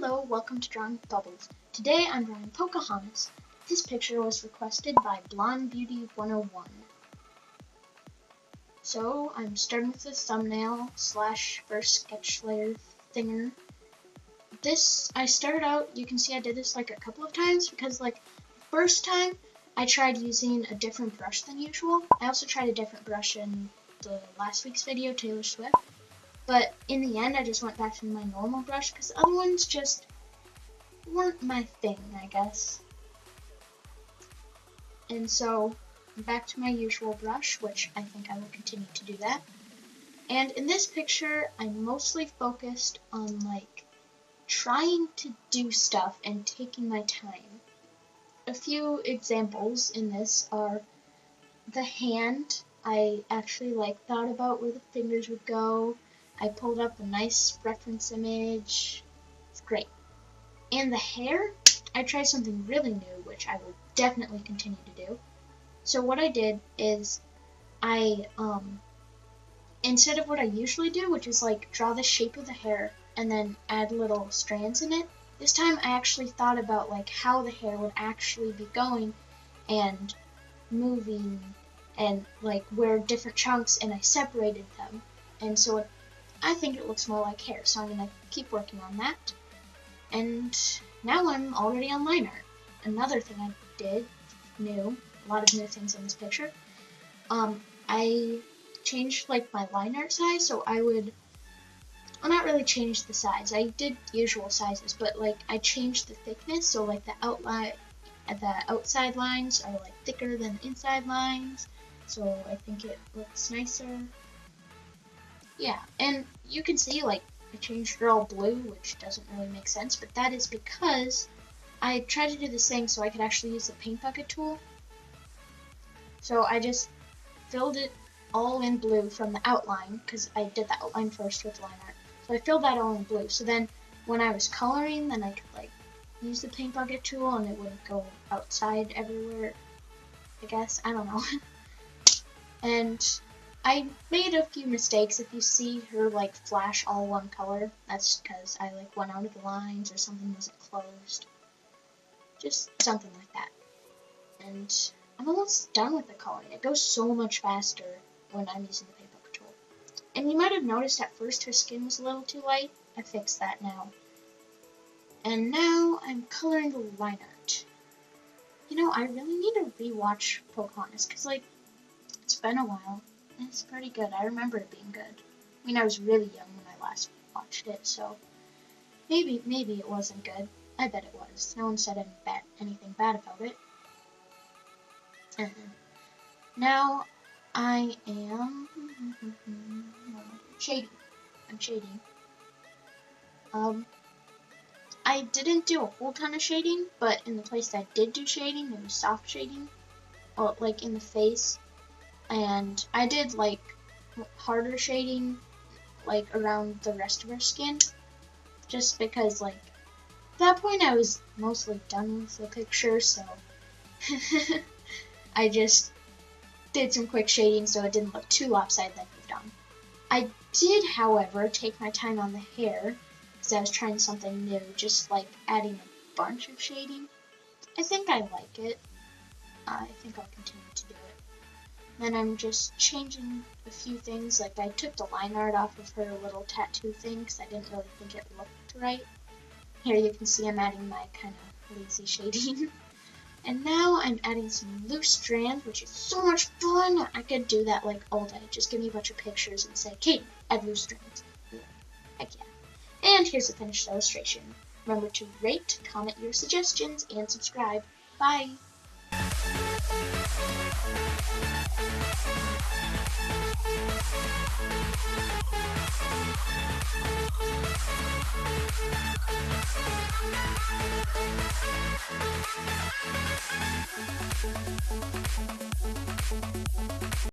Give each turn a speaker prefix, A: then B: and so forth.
A: Hello, welcome to Drawing with Bubbles. Today I'm drawing Pochahontas. This picture was requested by Blonde Beauty 101. So I'm starting with the thumbnail / first sketch layer thinger. I started out, you can see I did this like a couple of times because first time I tried using a different brush than usual. I also tried a different brush in the last week's video, Taylor Swift. But in the end, I just went back to my normal brush because the other ones just weren't my thing, I guess. And so, back to my usual brush, which I think I will continue to do that. And in this picture, I'm mostly focused on, trying to do stuff and taking my time. A few examples in this are the hand. I actually, thought about where the fingers would go. I pulled up a nice reference image. It's great. And the hair, I tried something really new, which I will definitely continue to do. So what I did is I, instead of what I usually do, which is draw the shape of the hair and then add little strands in it, this time I actually thought about how the hair would actually be going and moving and where different chunks, and I separated them. And so I think it looks more like hair, so I'm going to keep working on that. And now I'm already on line art. Another thing I did, new, a lot of new things in this picture, I changed my line art size, so I would, well, not really change the size, I did usual sizes, but I changed the thickness, so the outside lines are thicker than the inside lines, so I think it looks nicer. Yeah, and you can see, I changed her all blue, which doesn't really make sense, but that is because I tried to do this thing so I could actually use the paint bucket tool. So I just filled it all in blue from the outline, because I did the outline first with line art. So I filled that all in blue, so then when I was coloring, then I could, use the paint bucket tool, and it wouldn't go outside everywhere, I guess, I don't know. And I made a few mistakes. If you see her flash all one color, that's because I went out of the lines or something wasn't closed. Just something like that. And I'm almost done with the coloring. It goes so much faster when I'm using the paint bucket tool. And you might have noticed at first her skin was a little too light. I fixed that now. And now I'm coloring the line art. You know, I really need to rewatch Pochahontas because it's been a while. It's pretty good. I remember it being good. I mean, I was really young when I last watched it, so maybe it wasn't good. I bet it was. No one said anything bad about it. Now I am shading. I'm shading. I didn't do a whole ton of shading, but in the place that I did do shading, it was soft shading. Well, in the face. And I did harder shading around the rest of her skin, just because at that point I was mostly done with the picture, so I just did some quick shading so it didn't look too lopsided like we've done. I did, however, take my time on the hair because I was trying something new, just adding a bunch of shading. I think I like it. I think I'll continue to do it. Then I'm just changing a few things, I took the line art off of her little tattoo thing because I didn't really think it looked right. Here you can see I'm adding my kind of lazy shading. And now I'm adding some loose strands, which is so much fun! I could do that all day. Just give me a bunch of pictures and say, Kate, add loose strands. Heck yeah. And here's the finished illustration. Remember to rate, comment your suggestions, and subscribe. Bye!